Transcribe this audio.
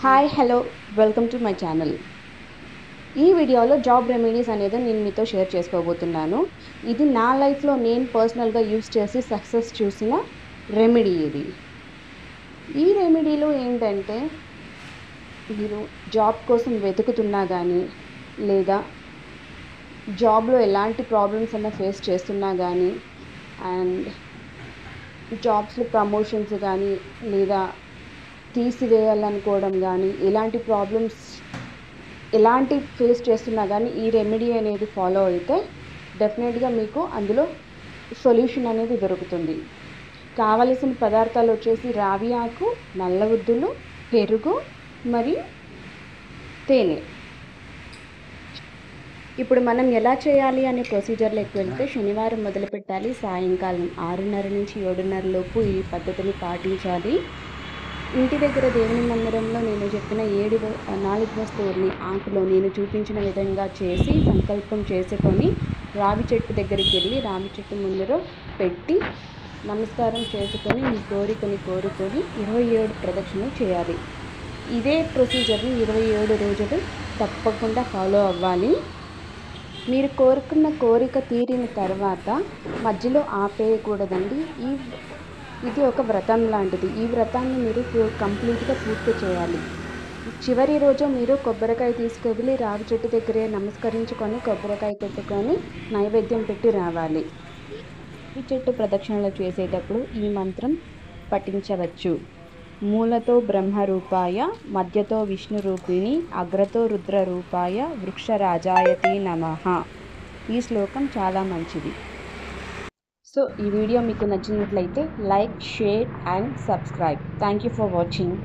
Hi hello welcome to my channel. ఈ వీడియోలో job remedies అనేది నేను మీతో షేర్ చేసుకోబోతున్నాను. ఇది నా లైఫ్లో నేను పర్సనల్గా యూస్ చేసి సక్సెస్ చూసిన రెమెడీ ఇది. ఈ రెమెడీలో ఏంటంటే మీరు జాబ్ కోసం వెతుకుతున్నా కానీ లేదా జాబ్లో ఎలాంటి ప్రాబ్లమ్స్ అన్నా ఫేస్ చేస్తున్నా కానీ అండ్ జాబ్స్లో ప్రమోషన్స్ కానీ లేదా తీసివేయాలనుకోవడం కానీ ఎలాంటి ఫేస్ చేస్తున్నా కానీ ఈ రెమెడీ అనేది ఫాలో అయితే డెఫినెట్గా మీకు అందులో సొల్యూషన్ అనేది దొరుకుతుంది. కావలసిన పదార్థాలు వచ్చేసి రావి ఆకు, నల్ల ఉద్దులు, పెరుగు మరియు తేనె. ఇప్పుడు మనం ఎలా చేయాలి అనే ప్రొసీజర్లోకి వెళ్తే శనివారం మొదలు పెట్టాలి. సాయంకాలం 6:30 నుంచి 7:30 లోపు ఈ పద్ధతిని పాటించాలి. ఇంటి దగ్గర దేవుని మందిరంలో నేను చెప్పిన 4 వస్తువుల్ని ఆకులో నేను చూపించిన విధంగా చేసి సంకల్పం చేసుకొని రావి చెట్టు దగ్గరికి వెళ్ళి రావి చెట్టు ముందర పెట్టి నమస్కారం చేసుకొని మీ కోరికని కోరుకొని 27 ప్రదక్షిణలు చేయాలి. ఇదే ప్రొసీజర్ని 27 రోజులు తప్పకుండా ఫాలో అవ్వాలి. మీరు కోరుకున్న కోరిక తీరిన తర్వాత మధ్యలో ఆపేయకూడదండి. ఇది ఒక వ్రతం లాంటిది. ఈ వ్రతాన్ని మీరు కంప్లీట్గా పూర్తి చేయాలి. చివరి రోజు మీరు కొబ్బరికాయ తీసుకెళ్ళి రావి చెట్టు దగ్గరే నమస్కరించుకొని కొబ్బరికాయ కొట్టుకొని నైవేద్యం పెట్టి రావాలి. ఈ చెట్టు ప్రదక్షిణలు చేసేటప్పుడు ఈ మంత్రం పఠించవచ్చు. మూలతో బ్రహ్మరూపాయ, మధ్యతో విష్ణు రూపిణి, అగ్రతో రుద్ర రూపాయ, వృక్షరాజాయతే నమః. ఈ శ్లోకం చాలా మంచిది. సో ఈ వీడియో మీకు నచ్చినట్లయితే like, share and subscribe. Thank you for watching.